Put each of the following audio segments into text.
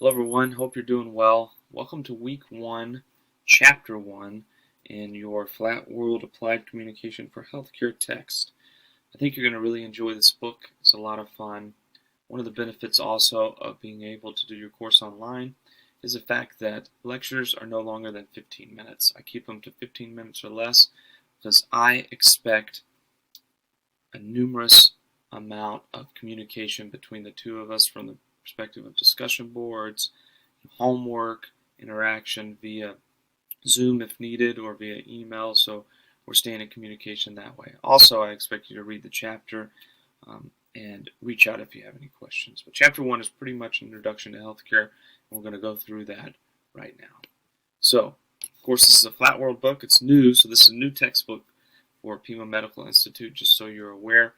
Hello everyone, hope you're doing well. Welcome to week 1, chapter 1 in your Flat World Applied Communication for Healthcare text. I think you're going to really enjoy this book. It's a lot of fun. One of the benefits also of being able to do your course online is the fact that lectures are no longer than 15 minutes. I keep them to 15 minutes or less because I expect a numerous amount of communication between the two of us from the perspective of discussion boards, homework, interaction via Zoom if needed or via email, so we're staying in communication that way. Also, I expect you to read the chapter and reach out if you have any questions. But chapter 1 is pretty much an introduction to healthcare, and we're going to go through that right now. So, of course, this is a Flat World book. It's new, so this is a new textbook for PMI Medical Institute, just so you're aware.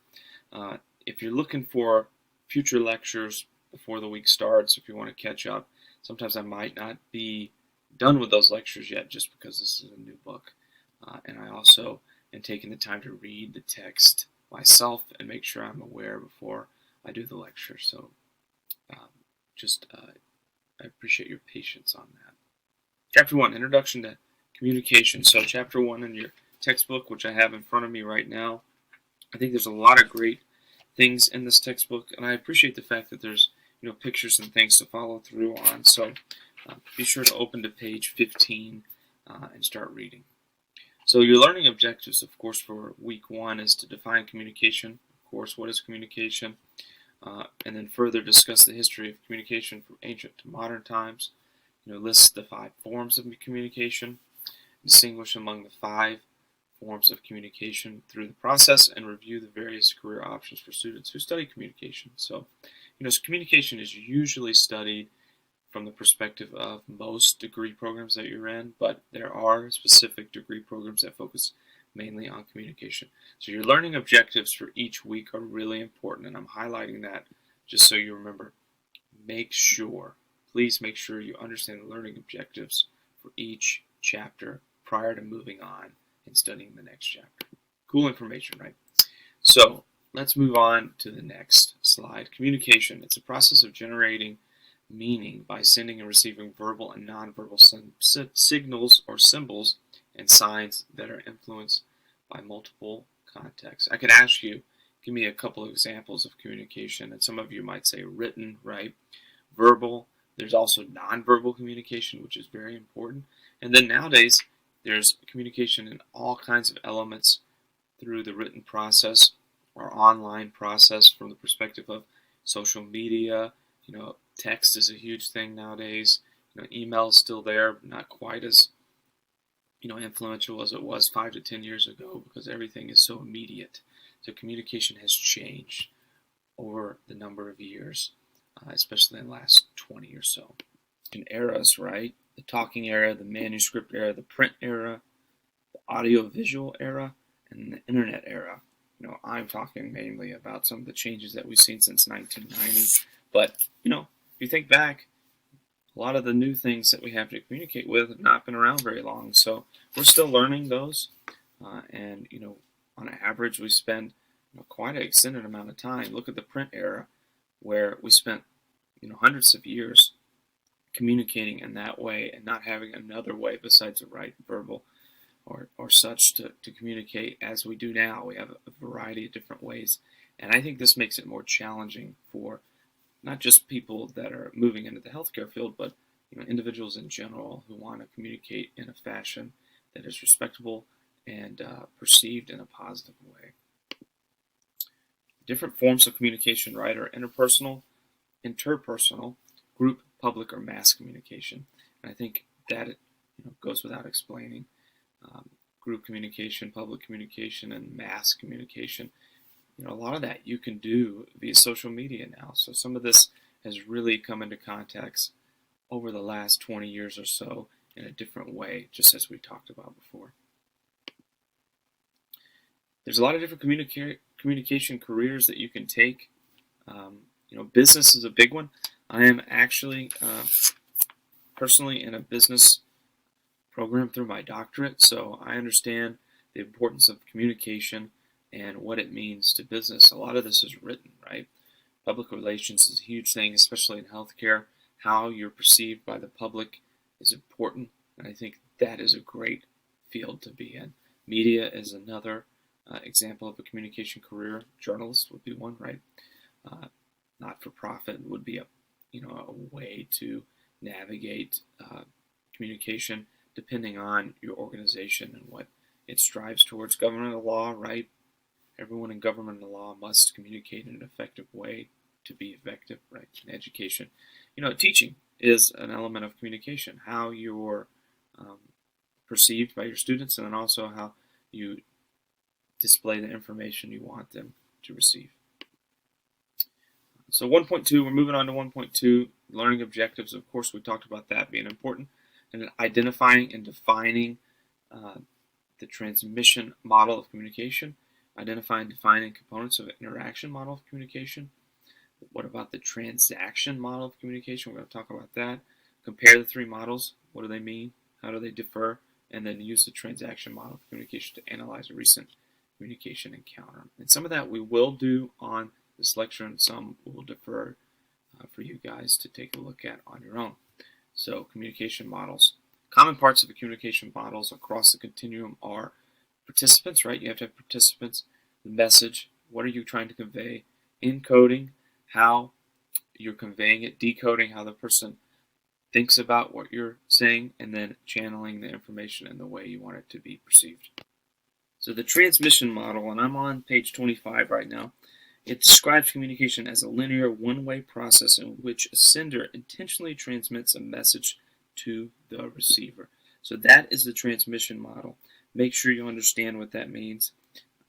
If you're looking for future lectures before the week starts, if you want to catch up, sometimes I might not be done with those lectures yet just because this is a new book. And I also am taking the time to read the text myself and make sure I'm aware before I do the lecture. So I appreciate your patience on that. Chapter 1, Introduction to Communication. So chapter 1 in your textbook, which I have in front of me right now, I think there's a lot of great things in this textbook, and I appreciate the fact that there's pictures and things to follow through on. So be sure to open to page 15 and start reading. So your learning objectives, of course, for week 1 is to define communication. Of course, what is communication? And then further discuss the history of communication from ancient to modern times. List the 5 forms of communication, distinguish among the 5 forms of communication through the process, and review the various career options for students who study communication. So, communication is usually studied from the perspective of most degree programs that you're in, but there are specific degree programs that focus mainly on communication. So your learning objectives for each week are really important, and I'm highlighting that just so you remember. Please make sure you understand the learning objectives for each chapter prior to moving on and studying the next chapter. Cool information, right? So let's move on to the next slide. Communication. It's a process of generating meaning by sending and receiving verbal and nonverbal signals or symbols and signs that are influenced by multiple contexts. I could ask you, give me a couple of examples of communication, and some of you might say written, right? Verbal. There's also nonverbal communication, which is very important. And then nowadays, there's communication in all kinds of elements through the written process or online process from the perspective of social media. Text is a huge thing nowadays. Email is still there, but not quite as influential as it was 5 to 10 years ago because everything is so immediate. So communication has changed over the number of years, especially in the last 20 or so. In eras, right? The talking era, the manuscript era, the print era, the audio-visual era, and the internet era. I'm talking mainly about some of the changes that we've seen since 1990. But, if you think back, a lot of the new things that we have to communicate with have not been around very long. So we're still learning those. And, on average, we spend quite an extended amount of time. Look at the print era, where we spent, hundreds of years communicating in that way and not having another way besides a write verbal or such to communicate as we do now. We have a variety of different ways, and I think this makes it more challenging for not just people that are moving into the healthcare field, but individuals in general who want to communicate in a fashion that is respectable and perceived in a positive way. Different forms of communication, right, are interpersonal, interpersonal, group, public, or mass communication. And I think that goes without explaining. Group communication, public communication, and mass communication. A lot of that you can do via social media now. So some of this has really come into context over the last 20 years or so in a different way, just as we talked about before. There's a lot of different communication careers that you can take. Business is a big one. I am actually personally in a business program through my doctorate, so I understand the importance of communication and what it means to business. A lot of this is written, right? Public relations is a huge thing, especially in healthcare. how you're perceived by the public is important, and I think that is a great field to be in. Media is another example of a communication career. Journalist would be one, right? Not-for-profit would be a way to navigate communication depending on your organization and what it strives towards. Government and law, right? Everyone in government and law must communicate in an effective way to be effective, right? In education, teaching is an element of communication. How you're perceived by your students, and then also how you display the information you want them to receive. So 1.2, we're moving on to 1.2, learning objectives. Of course, we talked about that being important, and identifying and defining the transmission model of communication, identifying and defining components of an interaction model of communication. What about the transaction model of communication? We're going to talk about that. Compare the three models. What do they mean? How do they differ? And then use the transaction model of communication to analyze a recent communication encounter. And some of that we will do on this lecture, and some will defer for you guys to take a look at on your own. So, communication models. Common parts of the communication models across the continuum are participants, right? You have to have participants, the message, what are you trying to convey, encoding, how you're conveying it, decoding how the person thinks about what you're saying, and then channeling the information in the way you want it to be perceived. So the transmission model, and I'm on page 25 right now, it describes communication as a linear one-way process in which a sender intentionally transmits a message to the receiver. So that is the transmission model. Make sure you understand what that means.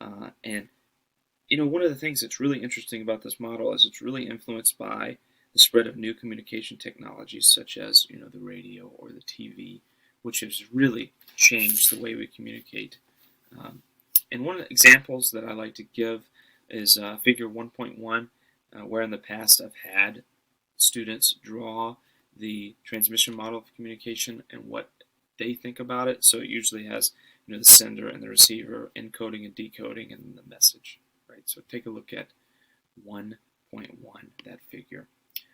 And one of the things that's really interesting about this model is it's really influenced by the spread of new communication technologies such as the radio or the TV, which has really changed the way we communicate. And one of the examples that I like to give is figure 1.1, where in the past I've had students draw the transmission model of communication and what they think about it. So it usually has the sender and the receiver encoding and decoding and the message. Right. So take a look at 1.1, that figure.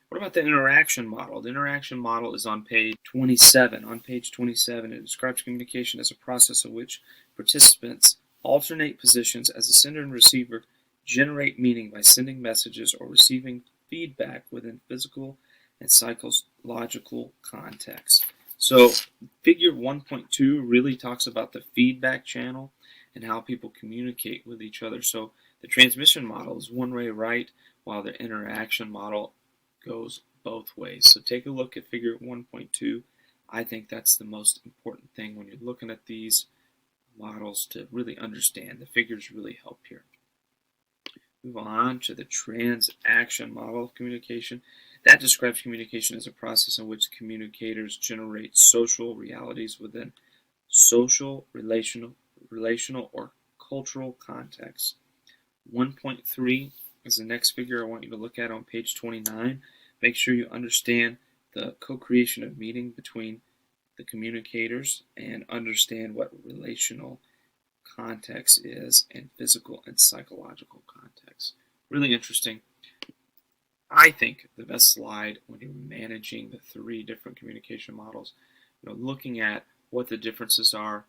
What about the interaction model? The interaction model is on page 27. On page 27, it describes communication as a process in which participants alternate positions as a sender and receiver generate meaning by sending messages or receiving feedback within physical and psychological context. So figure 1.2 really talks about the feedback channel and how people communicate with each other. So the transmission model is one way right, while the interaction model goes both ways. So take a look at figure 1.2. I think that's the most important thing when you're looking at these models to really understand. The figures really help here. Move on to the transaction model of communication. That describes communication as a process in which communicators generate social realities within social, relational, or cultural contexts. 1.3 is the next figure I want you to look at on page 29. Make sure you understand the co-creation of meaning between the communicators and understand what relational context is and physical and psychological context. Really interesting. I think the best slide when you're managing the three different communication models, looking at what the differences are,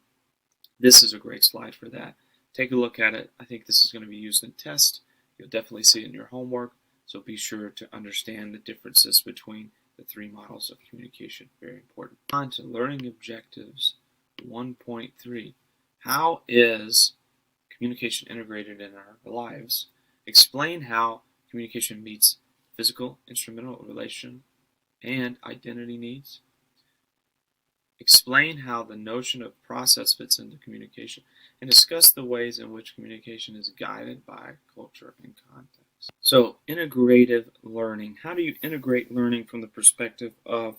this is a great slide for that. Take a look at it. I think this is going to be used in tests. You'll definitely see it in your homework, so be sure to understand the differences between the three models of communication. Very important. On to learning objectives 1.3. How is communication integrated in our lives? Explain how communication meets physical, instrumental, relation, and identity needs. Explain how the notion of process fits into communication, and discuss the ways in which communication is guided by culture and context. So, integrative learning. How do you integrate learning from the perspective of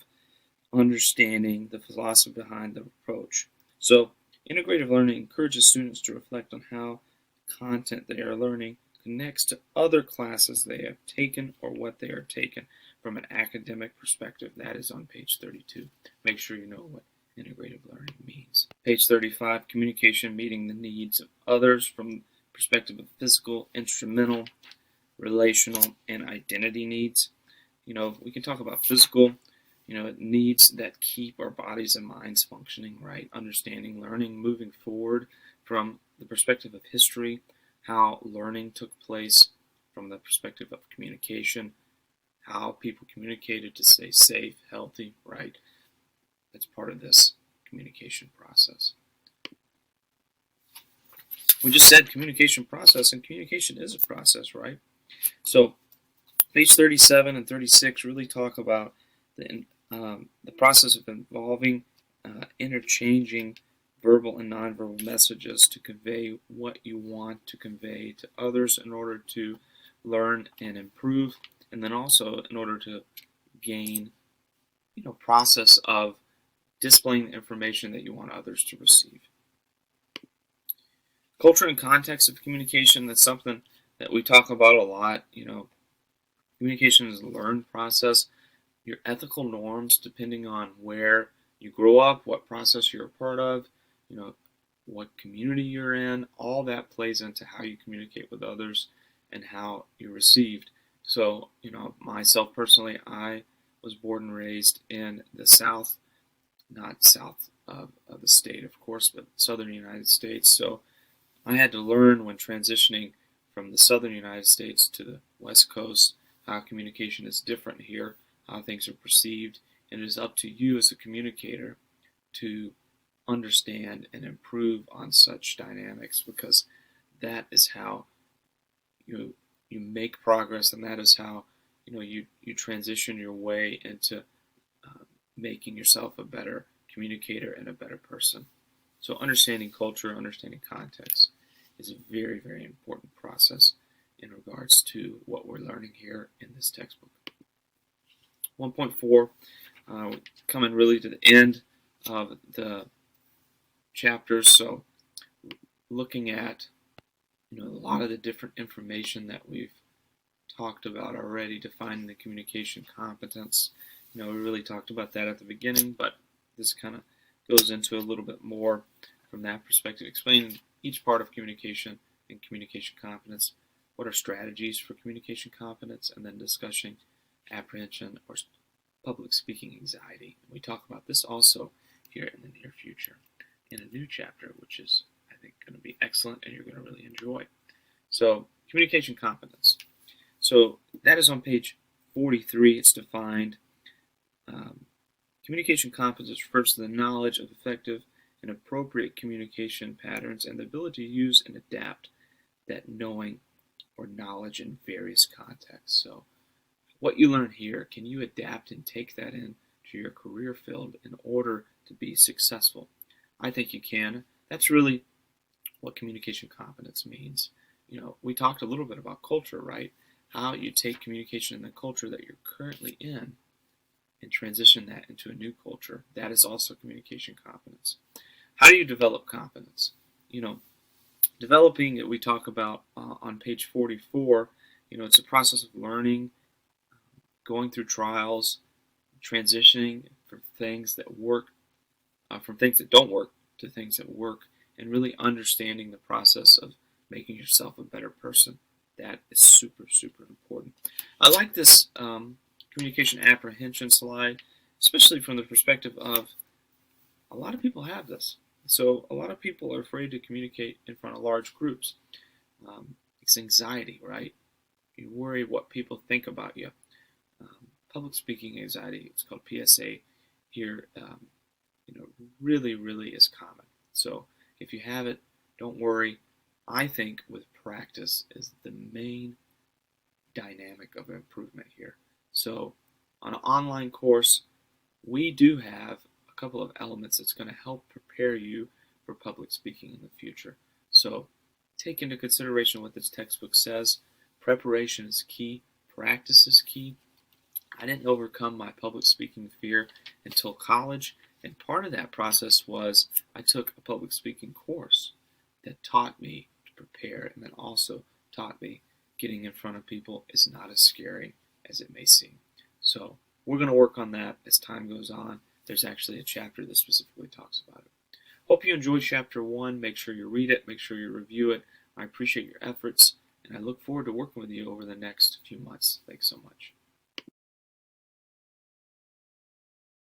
understanding the philosophy behind the approach? So, integrative learning encourages students to reflect on how content they are learning connects to other classes they have taken or what they are taking from an academic perspective. That is on page 32. Make sure you know what integrative learning means. Page 35, communication meeting the needs of others from the perspective of physical, instrumental, relational, and identity needs. We can talk about physical. needs that keep our bodies and minds functioning, right? Understanding, learning, moving forward from the perspective of history, how learning took place from the perspective of communication, how people communicated to stay safe, healthy, right? That's part of this communication process. We just said communication process, and communication is a process, right? So page 37 and 36 really talk about the process of involving, interchanging verbal and nonverbal messages to convey what you want to convey to others in order to learn and improve, and then also in order to gain, process of displaying the information that you want others to receive. Culture and context of communication, that's something that we talk about a lot. Communication is a learned process. Your ethical norms, depending on where you grow up, what process you're a part of, what community you're in, all that plays into how you communicate with others and how you're received. So, myself personally, I was born and raised in the South, not south of the state, of course, but southern United States. So I had to learn when transitioning from the southern United States to the West Coast how communication is different here, how things are perceived, and it is up to you as a communicator to understand and improve on such dynamics, because that is how you make progress, and that is how you transition your way into making yourself a better communicator and a better person. So understanding culture, understanding context is a very, very important process in regards to what we're learning here in this textbook. 1.4, coming really to the end of the chapters. So looking at a lot of the different information that we've talked about already, defining the communication competence. We really talked about that at the beginning, but this kind of goes into a little bit more from that perspective, explaining each part of communication and communication competence, what are strategies for communication competence, and then discussing apprehension or public speaking anxiety. And we talk about this also here in the near future in a new chapter, which is, I think, going to be excellent and you're going to really enjoy. So, communication competence. So that is on page 43. It's defined. Communication competence refers to the knowledge of effective and appropriate communication patterns and the ability to use and adapt that knowing or knowledge in various contexts. So what you learn here, can you adapt and take that into your career field in order to be successful? I think you can. That's really what communication competence means. We talked a little bit about culture, right? How you take communication in the culture that you're currently in and transition that into a new culture. That is also communication competence. How do you develop competence? Developing it, we talk about on page 44, it's a process of learning, going through trials, transitioning from things that work, from things that don't work to things that work, and really understanding the process of making yourself a better person. That is super, super important. I like this communication apprehension slide, especially from the perspective of a lot of people have this. So a lot of people are afraid to communicate in front of large groups. It's anxiety, right? You worry what people think about you. Public speaking anxiety, it's called PSA here, really, really is common. So if you have it, don't worry. I think with practice is the main dynamic of improvement here. So on an online course, we do have a couple of elements that's going to help prepare you for public speaking in the future. So take into consideration what this textbook says. Preparation is key. Practice is key. I didn't overcome my public speaking fear until college, and part of that process was I took a public speaking course that taught me to prepare, and then also taught me getting in front of people is not as scary as it may seem. So we're going to work on that as time goes on. There's actually a chapter that specifically talks about it. Hope you enjoyed chapter 1. Make sure you read it. Make sure you review it. I appreciate your efforts, and I look forward to working with you over the next few months. Thanks so much.